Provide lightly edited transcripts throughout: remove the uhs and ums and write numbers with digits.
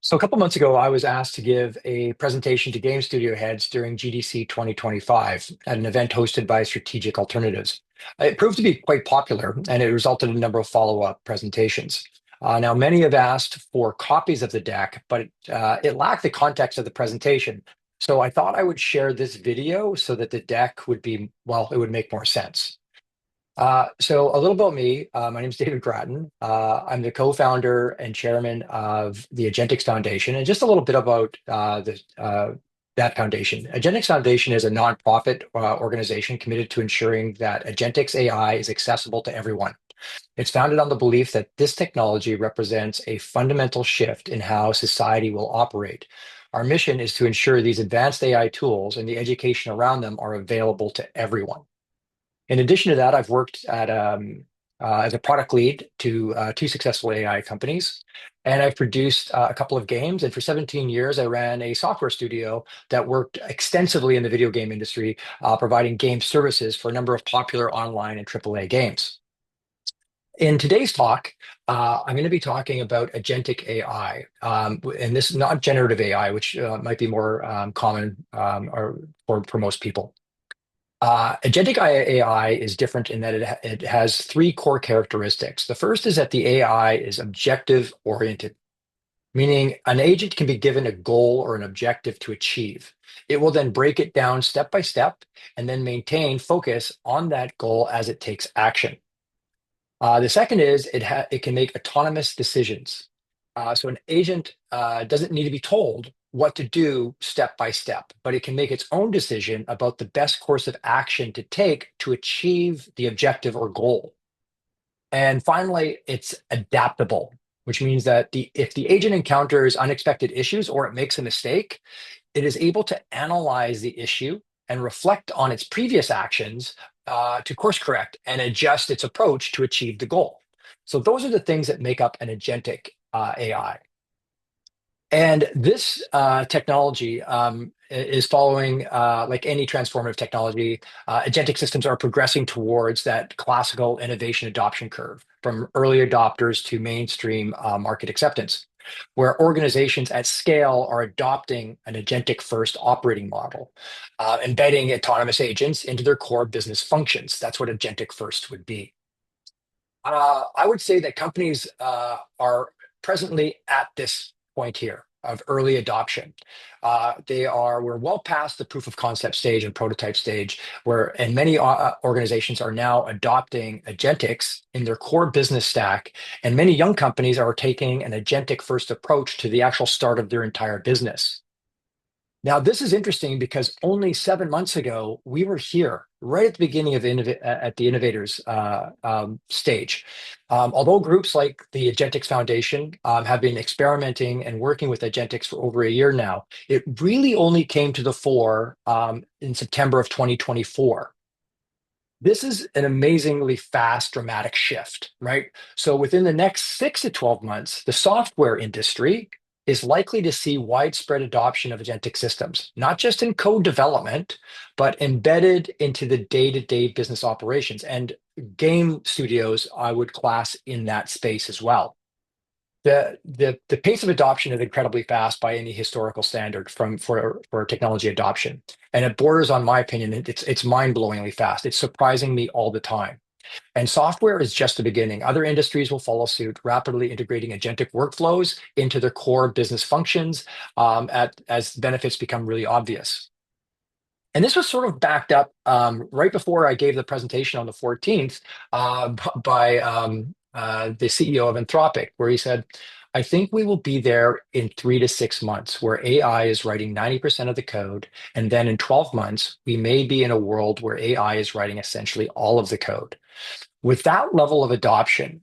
So a couple months ago, I was asked to give a presentation to game studio heads during GDC 2025 at an event hosted by Strategic Alternatives. It proved to be quite popular, and it resulted in a number of follow-up presentations. Now, many have asked for copies of the deck, but it lacked the context of the presentation. So I thought I would share this video so that the deck would be, well, it would make more sense. So a little about me. My name is David Gratton. I'm the co-founder and chairman of the Agentics Foundation, and just a little bit about that foundation. Agentics Foundation is a nonprofit organization committed to ensuring that Agentics AI is accessible to everyone. It's founded on the belief that this technology represents a fundamental shift in how society will operate. Our mission is to ensure these advanced AI tools and the education around them are available to everyone. In addition to that, I've worked as a product lead to two successful AI companies, and I've produced a couple of games. And for 17 years, I ran a software studio that worked extensively in the video game industry, providing game services for a number of popular online and AAA games. In today's talk, I'm going to be talking about agentic AI, and this is not generative AI, which might be more common or for most people. Agentic AI is different in that it has three core characteristics. The first is that the AI is objective oriented, meaning an agent can be given a goal or an objective to achieve. It will then break it down step by step and then maintain focus on that goal as it takes action. The second is it can make autonomous decisions. So an agent doesn't need to be told what to do step by step, but it can make its own decision about the best course of action to take to achieve the objective or goal. And finally, it's adaptable, which means that if the agent encounters unexpected issues or it makes a mistake, it is able to analyze the issue and reflect on its previous actions to course correct and adjust its approach to achieve the goal. So those are the things that make up an agentic AI. And this technology is following, like any transformative technology, agentic systems are progressing towards that classical innovation adoption curve from early adopters to mainstream market acceptance, where organizations at scale are adopting an agentic-first operating model, embedding autonomous agents into their core business functions. That's what agentic-first would be. I would say that companies are presently at this point here of early adoption. We're well past the proof of concept stage and prototype stage, and many organizations are now adopting agentics in their core business stack, and many young companies are taking an agentic first approach to the actual start of their entire business. Now, this is interesting because only 7 months ago, we were here right at the beginning of at the innovators stage. Although groups like the Agentics Foundation have been experimenting and working with Agentics for over a year now, it really only came to the fore in September of 2024. This is an amazingly fast, dramatic shift, right? So within the next 6 to 12 months, the software industry is likely to see widespread adoption of agentic systems, not just in code development, but embedded into the day-to-day business operations. And game studios, I would class in that space as well. The pace of adoption is incredibly fast by any historical standard for technology adoption. And it borders on my opinion, it's mind-blowingly fast. It's surprising me all the time. And software is just the beginning. Other industries will follow suit, rapidly integrating agentic workflows into their core business functions as benefits become really obvious. And this was sort of backed up right before I gave the presentation on the 14th by the CEO of Anthropic, where he said, I think we will be there in 3 to 6 months where AI is writing 90% of the code. And then in 12 months, we may be in a world where AI is writing essentially all of the code. With that level of adoption,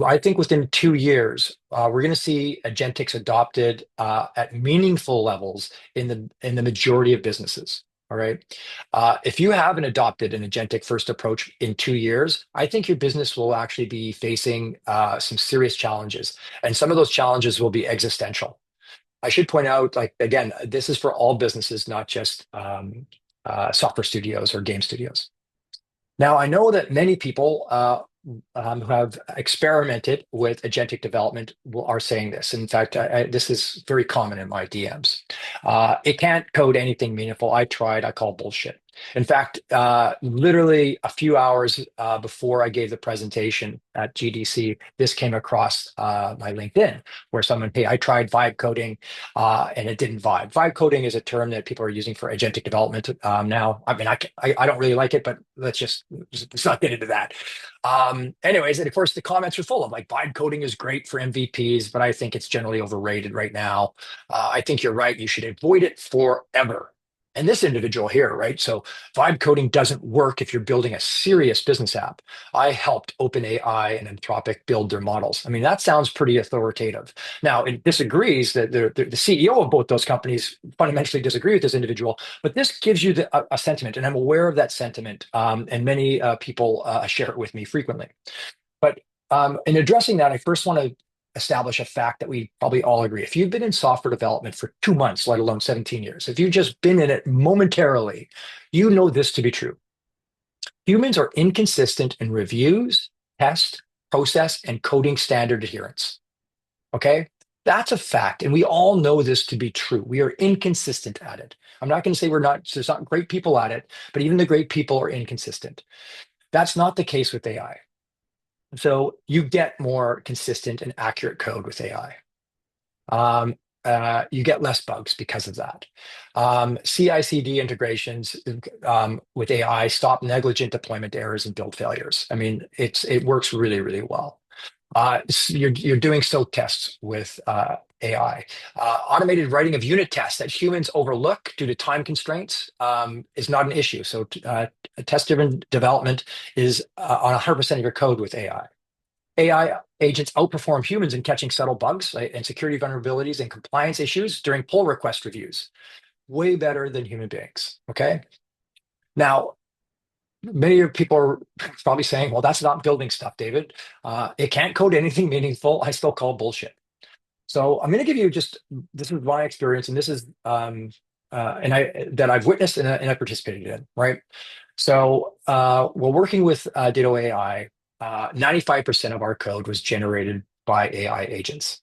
I think within 2 years, we're going to see agentics adopted at meaningful levels in the majority of businesses. All right. If you haven't adopted an agentic first approach in 2 years, I think your business will actually be facing some serious challenges. And some of those challenges will be existential. I should point out, like, again, this is for all businesses, not just software studios or game studios. Now, I know that many people who have experimented with agentic development are saying this. In fact, this is very common in my DMs. It can't code anything meaningful. I tried. I call bullshit. In fact, literally a few hours before I gave the presentation at GDC, this came across my LinkedIn, where someone, hey, I tried vibe coding and it didn't vibe. Vibe coding is a term that people are using for agentic development now. I mean, I don't really like it, but let's not get into that. Anyways, and of course, the comments are full of like vibe coding is great for MVPs, but I think it's generally overrated right now. I think you're right. You should avoid it forever. And this individual here, right? So vibe coding doesn't work if you're building a serious business app. I helped OpenAI and Anthropic build their models. I mean, that sounds pretty authoritative. Now, it disagrees that the CEO of both those companies fundamentally disagree with this individual, but this gives you a sentiment, and I'm aware of that sentiment, and many people share it with me frequently. But in addressing that, I first want to establish a fact that we probably all agree. If you've been in software development for 2 months, let alone 17 years, if you've just been in it momentarily, you know this to be true. Humans are inconsistent in reviews, test, process, and coding standard adherence. Okay? That's a fact. And we all know this to be true. We are inconsistent at it. I'm not going to say there's not great people at it, but even the great people are inconsistent. That's not the case with AI. So you get more consistent and accurate code with AI. You get less bugs because of that. CI/CD integrations with AI stop negligent deployment errors and build failures. I mean, it works really, really well. You're doing soak tests with AI. Automated writing of unit tests that humans overlook due to time constraints is not an issue. So test-driven development is on 100% of your code with AI. AI agents outperform humans in catching subtle bugs, right, and security vulnerabilities and compliance issues during pull request reviews. Way better than human beings. Okay. Now, many people are probably saying, well, that's not building stuff, David. It can't code anything meaningful. I still call bullshit. So I'm going to give you this is my experience, and this is that I've witnessed and I participated in, right? So we're working with Ditto AI. 95% of our code was generated by AI agents.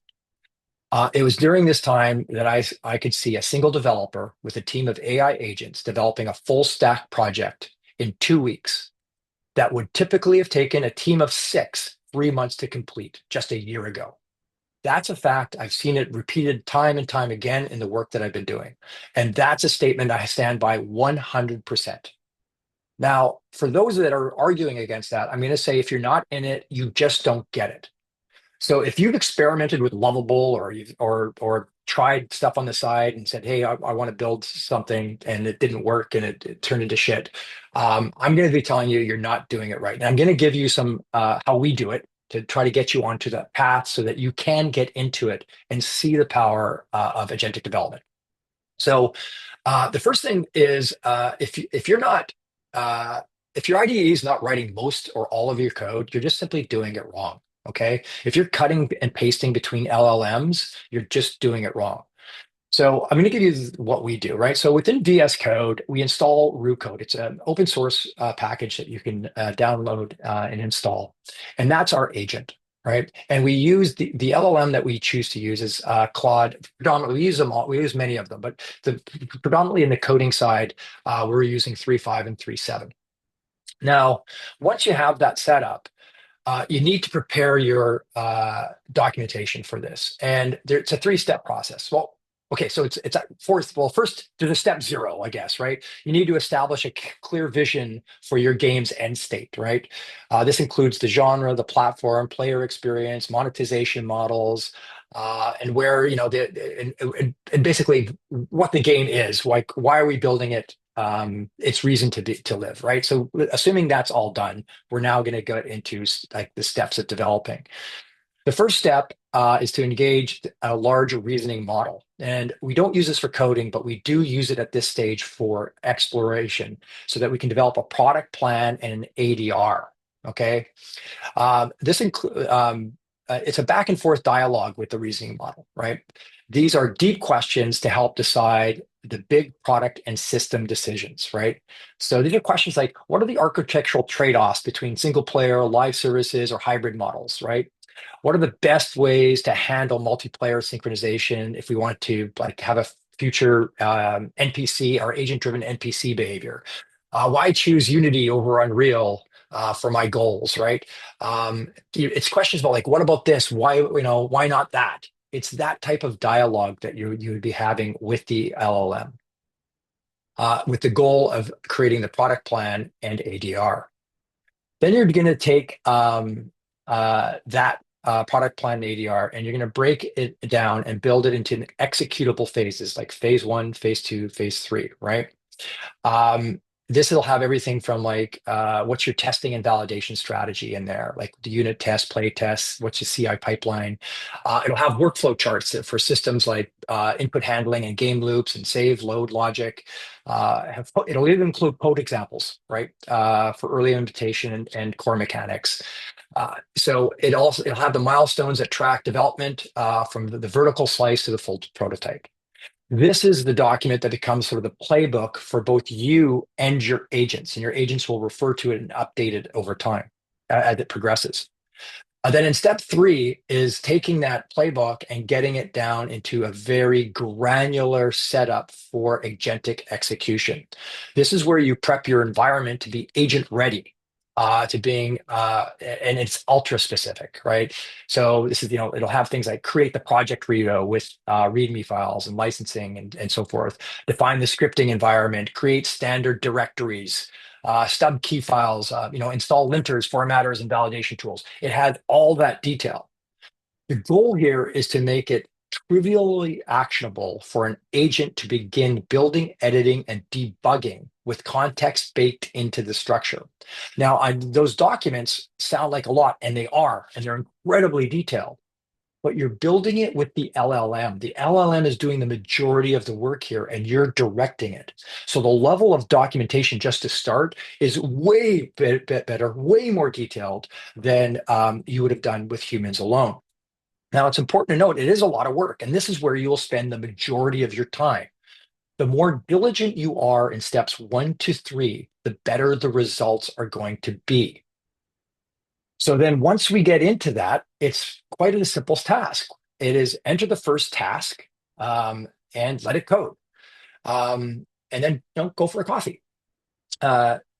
It was during this time that I could see a single developer with a team of AI agents developing a full stack project in 2 weeks that would typically have taken a team of 6 3 months to complete just a year ago. That's a fact. I've seen it repeated time and time again in the work that I've been doing. And that's a statement I stand by 100%. Now, for those that are arguing against that, I'm going to say if you're not in it, you just don't get it. So if you've experimented with Lovable or tried stuff on the side and said, "Hey, I want to build something," and it didn't work and it turned into shit, I'm going to be telling you you're not doing it right. And I'm going to give you some how we do it to try to get you onto that path so that you can get into it and see the power of agentic development. So the first thing is if you're not if your IDE is not writing most or all of your code, you're just simply doing it wrong. Okay. If you're cutting and pasting between LLMs, you're just doing it wrong. So I'm going to give you what we do, right? So within VS Code, we install root code. It's an open source package that you can download and install. And that's our agent, right? And we use the LLM that we choose to use is Claude. Predominantly, we use them all. We use many of them, but predominantly in the coding side, we're using 3.5 and 3.7. Now, once you have that set up, you need to prepare your documentation for this. And it's a 3-step process. Well, okay, so it's a fourth. Well, first, there's a step 0, I guess, right? You need to establish a clear vision for your game's end state, right? This includes the genre, the platform, player experience, monetization models, and where, and basically what the game is. Like, why are we building it? Its reason to live, right? So assuming that's all done, we're now going to get into like the steps of developing. The first step is to engage a large reasoning model. And we don't use this for coding, but we do use it at this stage for exploration so that we can develop a product plan and an ADR. Okay. This includes it's a back and forth dialogue with the reasoning model, right? These are deep questions to help decide the big product and system decisions, right? So these are questions like, what are the architectural trade-offs between single player, live services, or hybrid models, right? What are the best ways to handle multiplayer synchronization if we want to like have a future NPC or agent-driven NPC behavior? Why choose Unity over Unreal for my goals, right? It's questions about like, what about this? Why not that? It's that type of dialogue that you would be having with the LLM, with the goal of creating the product plan and ADR. Then you're going to take that product plan and ADR, and you're going to break it down and build it into executable phases, like phase one, phase two, phase three, right? Um, this will have everything from like what's your testing and validation strategy in there, like the unit test, play tests, what's your CI pipeline. It'll have workflow charts for systems like input handling and game loops and save load logic. It'll even include code examples, right, for early implementation and core mechanics. So it'll have the milestones that track development from the vertical slice to the full prototype. This is the document that becomes sort of the playbook for both you and your agents, and your agents will refer to it and update it over time as it progresses. Then in step three is taking that playbook and getting it down into a very granular setup for agentic execution. This is where you prep your environment to be agent ready. To being and it's ultra specific, right? So this is, it'll have things like create the project repo with README files and licensing and so forth. Define the scripting environment, create standard directories, stub key files, install linters, formatters, and validation tools. It has all that detail. The goal here is to make it trivially actionable for an agent to begin building, editing, and debugging with context baked into the structure. Now, those documents sound like a lot, and they are, and they're incredibly detailed. But you're building it with the LLM. The LLM is doing the majority of the work here, and you're directing it. So the level of documentation just to start is way better, way more detailed than you would have done with humans alone. Now, it's important to note it is a lot of work, and this is where you will spend the majority of your time. The more diligent you are in steps 1 to 3, the better the results are going to be. So then once we get into that, it's quite a simple task. It is enter the first task and let it code. And then go for a coffee.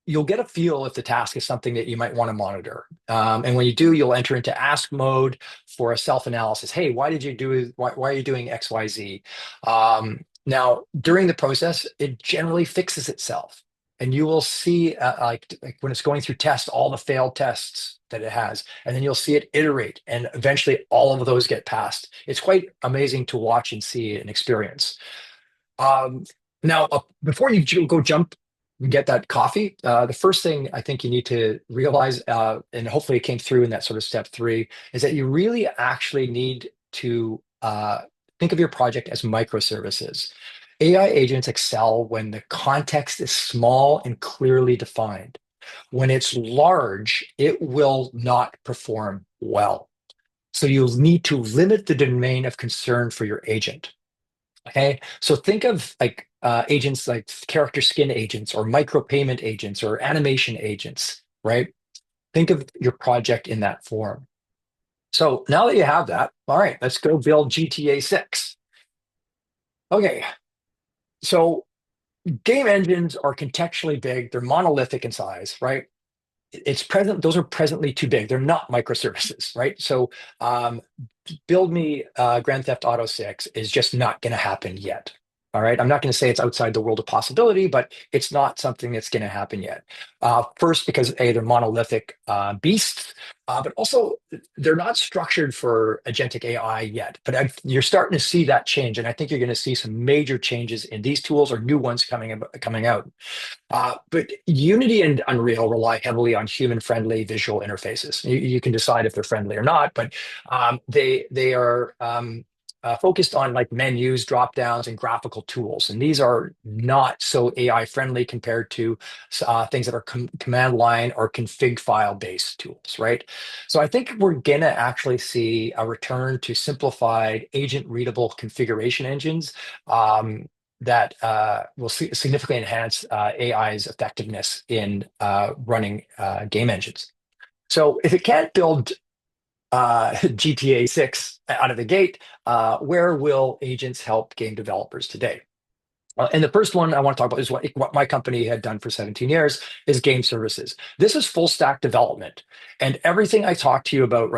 You'll get a feel if the task is something that you might want to monitor. And when you do, you'll enter into ask mode for a self-analysis. Hey, why are you doing X, Y, Z? Now, during the process, it generally fixes itself. And you will see, like when it's going through tests, all the failed tests that it has, and then you'll see it iterate, and eventually all of those get passed. It's quite amazing to watch and see and experience. Um, Now, before you go jump and get that coffee, the first thing I think you need to realize, and hopefully it came through in that sort of step three, is that you really actually need to think of your project as microservices. AI agents excel when the context is small and clearly defined. When it's large, it will not perform well. So you'll need to limit the domain of concern for your agent. Okay, so think of like agents like character skin agents or micropayment agents or animation agents, right? Think of your project in that form. So now that you have that, all right, let's go build GTA 6. Okay, so game engines are contextually big, they're monolithic in size, right? Those are presently too big. They're not microservices, right? So build me Grand Theft Auto 6 is just not going to happen yet. All right. I'm not going to say it's outside the world of possibility, but it's not something that's going to happen yet. First, because they're monolithic beasts, but also they're not structured for agentic AI yet. But you're starting to see that change, and I think you're going to see some major changes in these tools or new ones coming out. But Unity and Unreal rely heavily on human-friendly visual interfaces. You can decide if they're friendly or not, but they are focused on like menus, drop downs, and graphical tools. And these are not so AI friendly compared to things that are command line or config file based tools, right? So I think we're gonna actually see a return to simplified agent readable configuration engines. that will significantly enhance AI's effectiveness in running game engines. So if it can't build GTA 6 out of the gate, where will agents help game developers today? And the first one I want to talk about is what my company had done for 17 years is game services. This is full stack development. And everything I talked to you about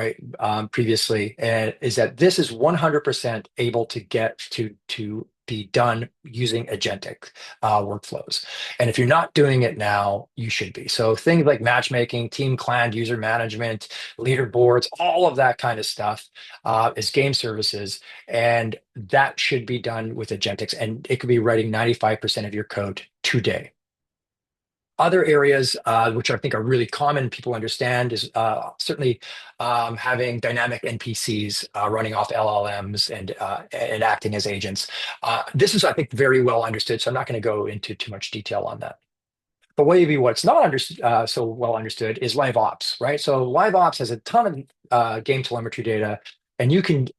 previously is that this is 100% able to get to be done using agentic workflows. And if you're not doing it now, you should be. So things like matchmaking, team clan, user management, leaderboards, all of that kind of stuff is game services. And that should be done with Agentics, and it could be writing 95% of your code today. Other areas, which I think are really common, people understand, is certainly having dynamic NPCs running off LLMs and acting as agents. This is, I think, very well understood, so I'm not going to go into too much detail on that. But maybe what's not so well understood is live ops, right? So live ops has a ton of game telemetry data, and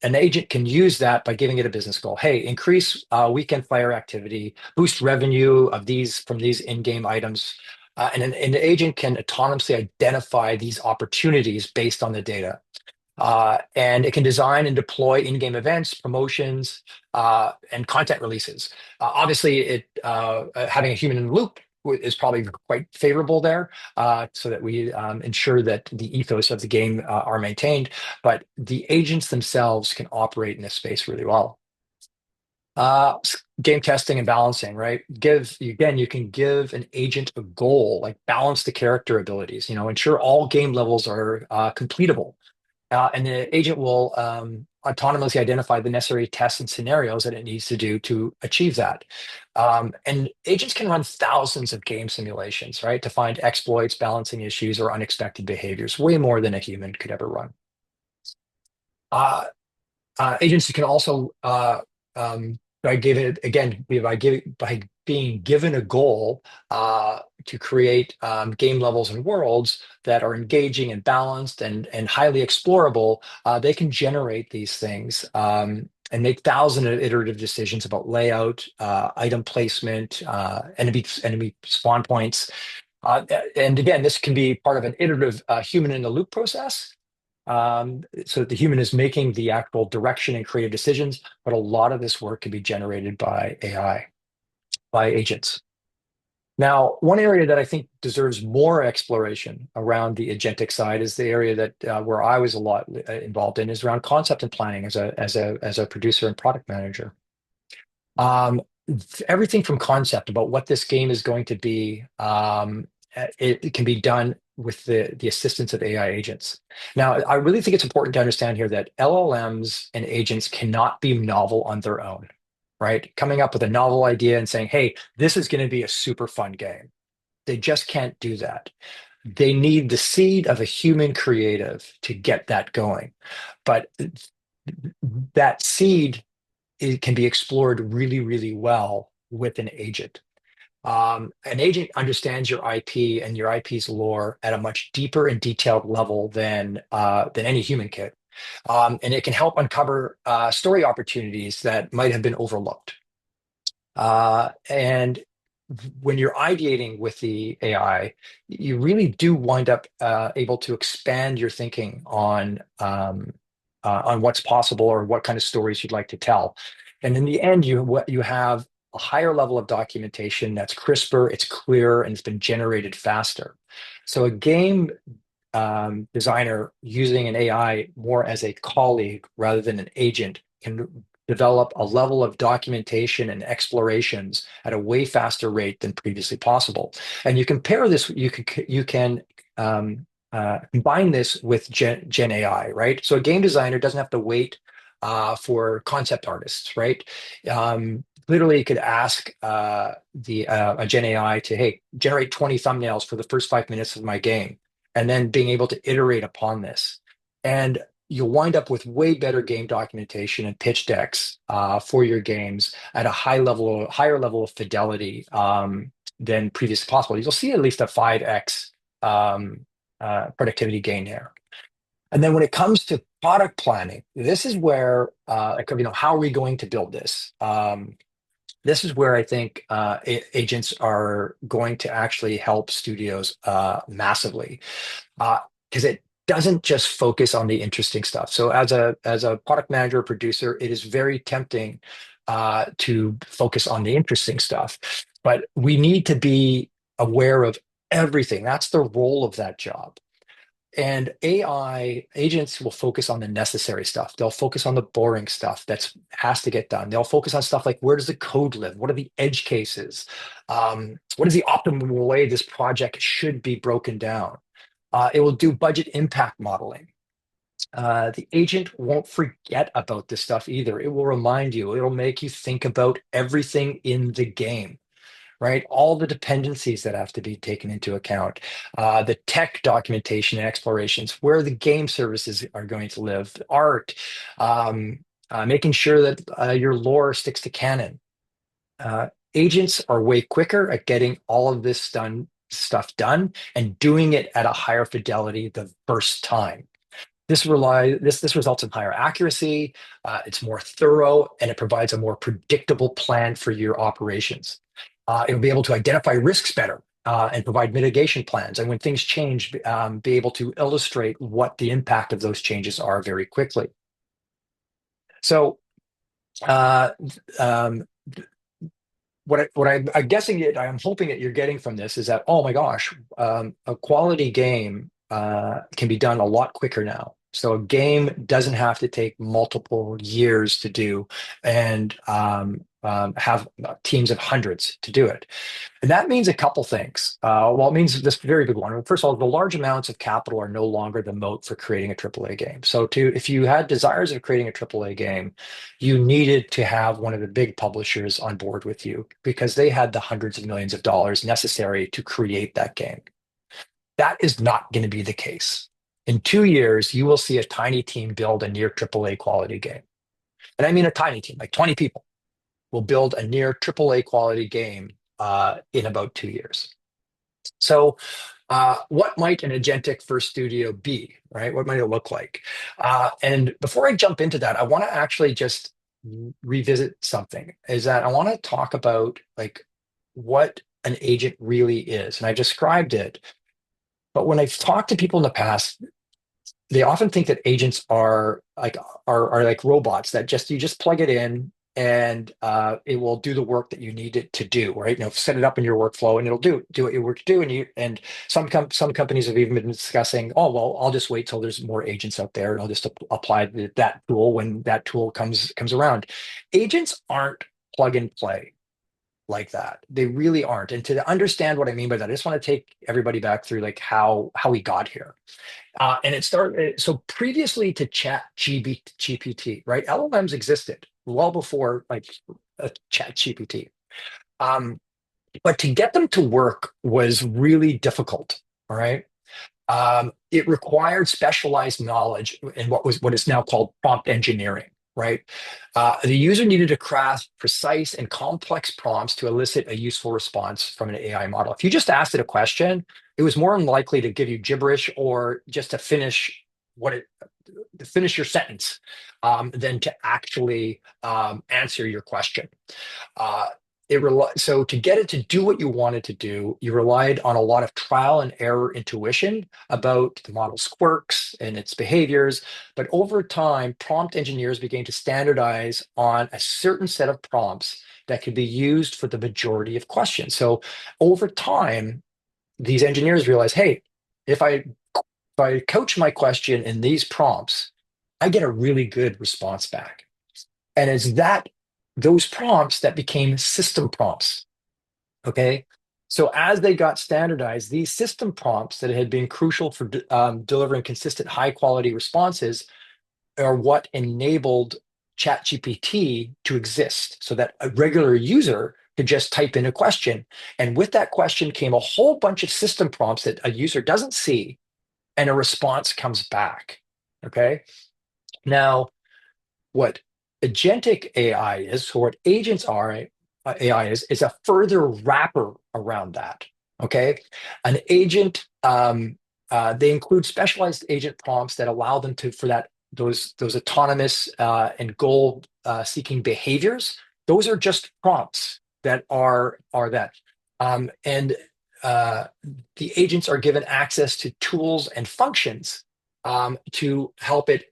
an agent can use that by giving it a business goal. Hey, increase weekend fire activity, boost revenue of these from these in-game items, and the agent can autonomously identify these opportunities based on the data. And it can design and deploy in-game events, promotions, and content releases. Obviously, having a human in the loop is probably quite favorable there, so that we ensure that the ethos of the game are maintained. But the agents themselves can operate in this space really well. Uh, Game testing and balancing, right? You can give an agent a goal, like balance the character abilities. Ensure all game levels are completable, and the agent will autonomously identify the necessary tests and scenarios that it needs to do to achieve that. And agents can run thousands of game simulations, right, to find exploits, balancing issues, or unexpected behaviors, way more than a human could ever run. Uh, Agents can also, by being given a goal to create game levels and worlds that are engaging and balanced and highly explorable, they can generate these things and make thousands of iterative decisions about layout, item placement, enemy spawn points. And again, this can be part of an iterative human in the loop process, so that the human is making the actual direction and creative decisions, but a lot of this work can be generated by AI, by agents. Now, one area that I think deserves more exploration around the agentic side is the area that where I was a lot involved in, is around concept and planning as a producer and product manager. Um, Everything from concept about what this game is going to be, it can be done with the assistance of AI agents. Now, I really think it's important to understand here that LLMs and agents cannot be novel on their own, right? Coming up with a novel idea and saying, hey, this is going to be a super fun game. They just can't do that. They need the seed of a human creative to get that going. But that seed, it can be explored really, really well with an agent. An agent understands your IP and your IP's lore at a much deeper and detailed level than any human could, and it can help uncover story opportunities that might have been overlooked. And when you're ideating with the AI, you really do wind up able to expand your thinking on what's possible or what kind of stories you'd like to tell. And in the end, you have a higher level of documentation that's crisper, it's clearer, and it's been generated faster. So a game designer using an AI more as a colleague rather than an agent can develop a level of documentation and explorations at a way faster rate than previously possible. And you compare this, you can combine this with Gen AI, right? So a game designer doesn't have to wait for concept artists, right? Literally, you could ask a Gen AI to, hey, generate 20 thumbnails for the first 5 minutes of my game, and then being able to iterate upon this. And you'll wind up with way better game documentation and pitch decks for your games at a higher level of fidelity than previously possible. You'll see at least a 5x productivity gain there. And then when it comes to product planning, this is where, how are we going to build this? This is where I think agents are going to actually help studios massively, because it doesn't just focus on the interesting stuff. So as a product manager or producer, it is very tempting to focus on the interesting stuff, but we need to be aware of everything. That's the role of that job. And AI agents will focus on the necessary stuff. They'll focus on the boring stuff that has to get done. They'll focus on stuff like, where does the code live? What are the edge cases? What is the optimal way this project should be broken down? It will do budget impact modeling. The agent won't forget about this stuff either. It will remind you. It'll make you think about everything in the game, right? All the dependencies that have to be taken into account, the tech documentation and explorations, where the game services are going to live, art, making sure that your lore sticks to canon. Agents are way quicker at getting all of this stuff done and doing it at a higher fidelity the first time. This results in higher accuracy, it's more thorough, and it provides a more predictable plan for your operations. It'll be able to identify risks better and provide mitigation plans. And when things change, be able to illustrate what the impact of those changes are very quickly. So, uh, um, I'm guessing I'm hoping that you're getting from this is that, oh my gosh, a quality game can be done a lot quicker now. So a game doesn't have to take multiple years to do and have teams of hundreds to do it. And that means a couple things. Well, it means this very big one. First of all, the large amounts of capital are no longer the moat for creating a AAA game. So, if you had desires of creating a AAA game, you needed to have one of the big publishers on board with you because they had the hundreds of millions of dollars necessary to create that game. That is not going to be the case. In 2 years, you will see a tiny team build a near AAA quality game. And I mean a tiny team, like 20 people will build a near AAA quality game in about 2 years. So, what might an agentic first studio be, right? What might it look like? And before I jump into that, I want to actually just revisit something. Is that I want to talk about like what an agent really is, and I described it. But when I've talked to people in the past, they often think that agents are like robots that just you just plug it in and it will do the work that you need it to do, right? Set it up in your workflow and it'll do what you work to do. And some companies have even been discussing, oh well, I'll just wait till there's more agents out there and I'll just apply that tool when that tool comes around. Agents aren't plug and play like that. They really aren't. And to understand what I mean by that, I just want to take everybody back through like how we got here. And it started so previously to GPT, right? LLMs existed well before like Chat GPT. Um, but to get them to work was really difficult. All right. It required specialized knowledge in what is now called prompt engineering, right? The user needed to craft precise and complex prompts to elicit a useful response from an AI model. If you just asked it a question, it was more than likely to give you gibberish or just to what it finish your sentence than to actually answer your question. Uh, so to get it to do what you wanted to do, you relied on a lot of trial and error intuition about the model's quirks and its behaviors. But over time, prompt engineers began to standardize on a certain set of prompts that could be used for the majority of questions. So over time, these engineers realized, hey, if I coach my question in these prompts, I get a really good response back. And it's those prompts that became system prompts. Okay. So as they got standardized, these system prompts that had been crucial for delivering consistent high quality responses are what enabled ChatGPT to exist so that a regular user could just type in a question. And with that question came a whole bunch of system prompts that a user doesn't see and a response comes back. Okay. Now, what agentic AI is, so what agents are, AI is a further wrapper around that. Okay, an agent, they include specialized agent prompts that allow them to for that those autonomous and goal seeking behaviors Those are just prompts that are that. And uh, the agents are given access to tools and functions to help it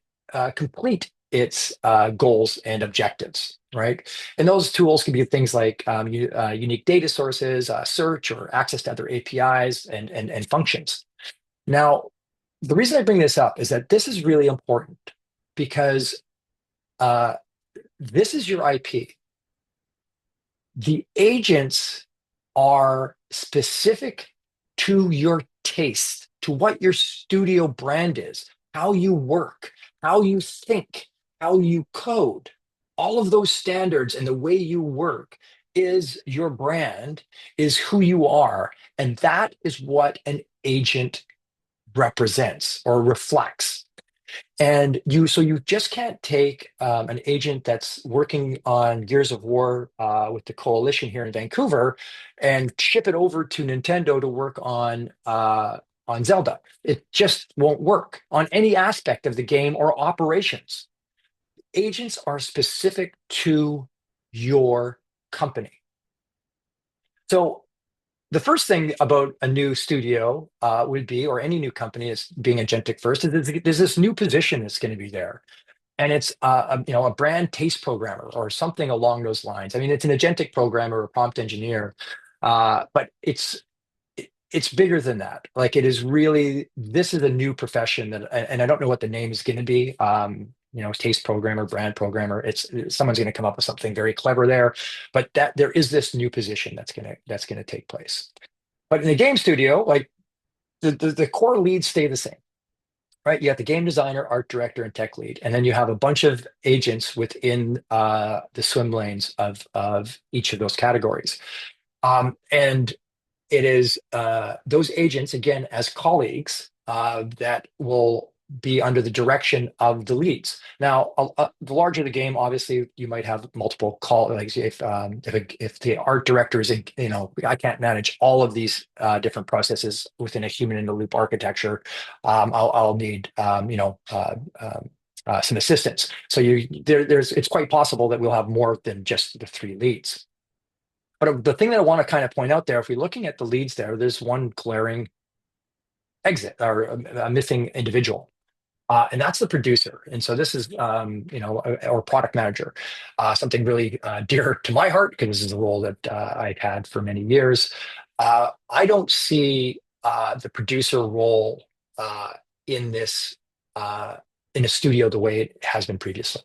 complete its goals and objectives, right? And those tools can be things like unique data sources, search, or access to other APIs and functions. Now, the reason I bring this up is that this is really important because uh, this is your IP. The agents are specific to your taste, to what your studio brand is, how you work, how you think, how you code. All of those standards and the way you work is your brand, is who you are. And that is what an agent represents or reflects. And so you just can't take an agent that's working on Gears of War with the Coalition here in Vancouver and ship it over to Nintendo to work on Zelda. It just won't work on any aspect of the game or operations. Agents are specific to your company. So the first thing about a new studio would be, or any new company is being agentic first, is there's this new position that's going to be there. And it's a brand taste programmer or something along those lines. I mean, it's an agentic programmer or a prompt engineer, but it's bigger than that. Like it is really, this is a new profession that, and I don't know what the name is going to be. Taste programmer, brand programmer. It's someone's going to come up with something very clever there, but that there is this new position that's going to take place. But in the game studio, like the core leads stay the same, right? You have the game designer, art director, and tech lead, and then you have a bunch of agents within the swim lanes of each of those categories. And it is those agents, again, as colleagues, that will be under the direction of the leads. Now, the larger the game, obviously, you might have multiple colleagues. If the art director is, I can't manage all of these different processes within a human in the loop architecture. I'll need, some assistance. So it's quite possible that we'll have more than just the three leads. But the thing that I want to kind of point out there, if we're looking at the leads there, there's one glaring exit or a missing individual. And that's the producer. And so this is, or product manager, something really dear to my heart because this is a role that I've had for many years. I don't see the producer role in this in a studio the way it has been previously.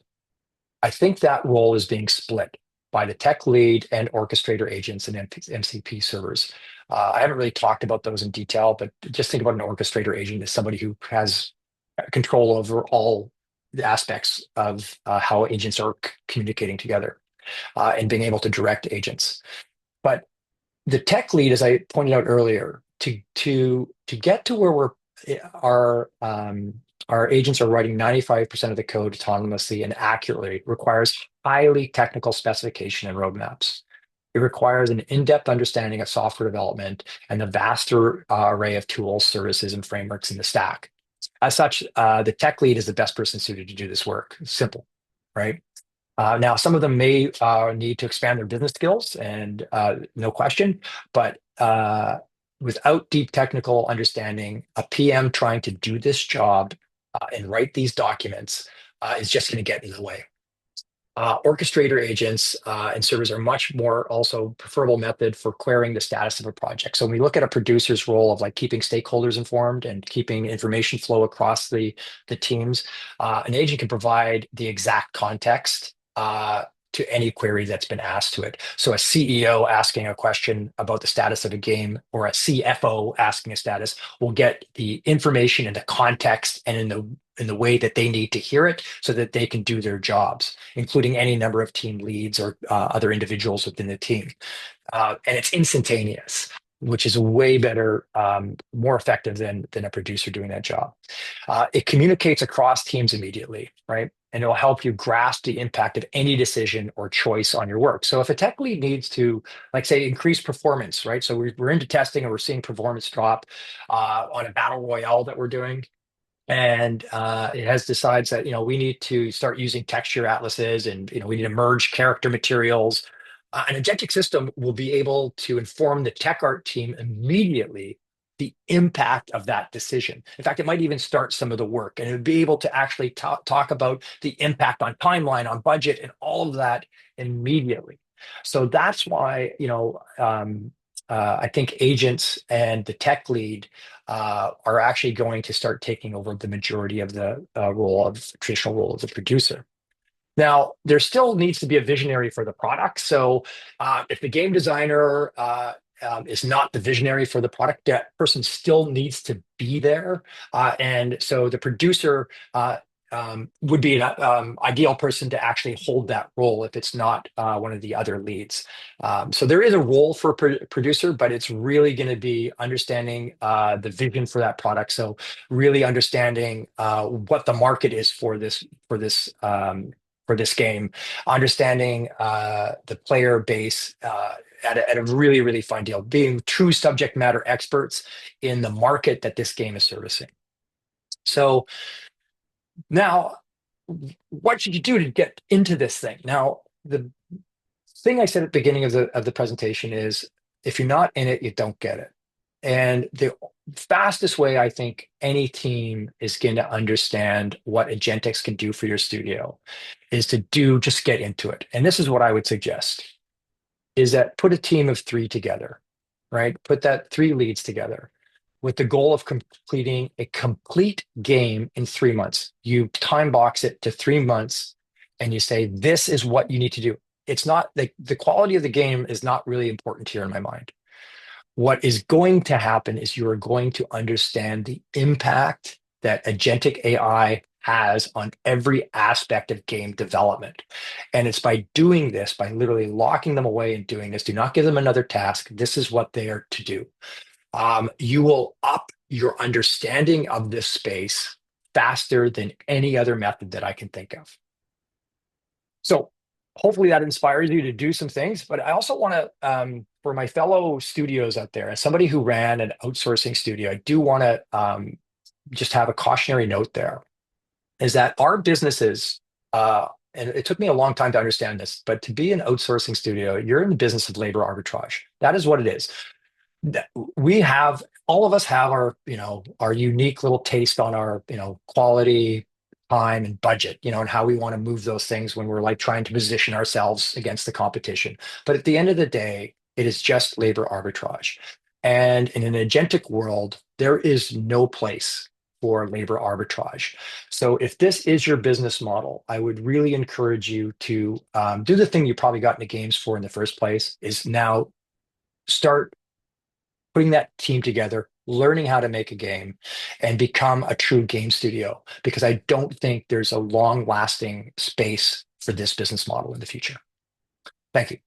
I think that role is being split by the tech lead and orchestrator agents and MCP servers. I haven't really talked about those in detail, but just think about an orchestrator agent as somebody who has control over all the aspects of how agents are communicating together and being able to direct agents. But the tech lead, as I pointed out earlier, to get to where our agents are writing 95% of the code autonomously and accurately requires highly technical specification and roadmaps. It requires an in-depth understanding of software development and the vaster array of tools, services, and frameworks in the stack. As such, the tech lead is the best person suited to do this work. Simple, right? Now, some of them may need to expand their business skills, and no question, but without deep technical understanding, a PM trying to do this job and write these documents is just going to get in the way. Orchestrator agents and servers are much more also preferable method for querying the status of a project. So when we look at a producer's role of like keeping stakeholders informed and keeping information flow across the teams, an agent can provide the exact context to any query that's been asked to it. So a CEO asking a question about the status of a game or a CFO asking a status will get the information in the context and in the way that they need to hear it so that they can do their jobs, including any number of team leads or other individuals within the team. And it's instantaneous, which is way better, more effective than a producer doing that job. It communicates across teams immediately, right? And it'll help you grasp the impact of any decision or choice on your work. So if a tech lead needs to, like say, increase performance, right? So we're into testing and we're seeing performance drop on a battle royale that we're doing. and it has decides that we need to start using texture atlases, and we need to merge character materials. An agentic system will be able to inform the tech art team immediately the impact of that decision. In fact, it might even start some of the work, and it would be able to actually talk about the impact on timeline, on budget, and all of that immediately. So that's why I think agents and the tech lead are actually going to start taking over the majority of the traditional role of the producer. Now, there still needs to be a visionary for the product. So, if the game designer is not the visionary for the product, that person still needs to be there. And so the producer would be an ideal person to actually hold that role if it's not one of the other leads. So there is a role for a producer, but it's really going to be understanding the vision for that product. So really understanding what the market is for this game, understanding the player base at a really, really fine deal, being true subject matter experts in the market that this game is servicing. So now, what should you do to get into this thing? Now, the thing I said at the beginning of the presentation is if you're not in it, you don't get it. And the fastest way I think any team is going to understand what Agentics can do for your studio is to just get into it. And this is what I would suggest is that put a team of three together, right? Put that three leads together with the goal of completing a complete game in 3 months. You time box it to 3 months and you say, this is what you need to do. It's not the quality of the game is not really important here in my mind. What is going to happen is you are going to understand the impact that agentic AI has on every aspect of game development. And it's by doing this, by literally locking them away and doing this, do not give them another task. This is what they are to do. You will up your understanding of this space faster than any other method that I can think of. So hopefully that inspires you to do some things. But I also want to, for my fellow studios out there, as somebody who ran an outsourcing studio, I do want to just have a cautionary note there, is that our businesses, and it took me a long time to understand this, but to be an outsourcing studio, you're in the business of labor arbitrage. That is what it is. We have, all of us have our unique little taste on our quality, time, and budget, and how we want to move those things when we're like trying to position ourselves against the competition. But at the end of the day, it is just labor arbitrage. And in an agentic world, there is no place for labor arbitrage. So if this is your business model, I would really encourage you to do the thing you probably got into games for in the first place, is now start putting that team together, learning how to make a game, and become a true game studio, because I don't think there's a long lasting space for this business model in the future. Thank you.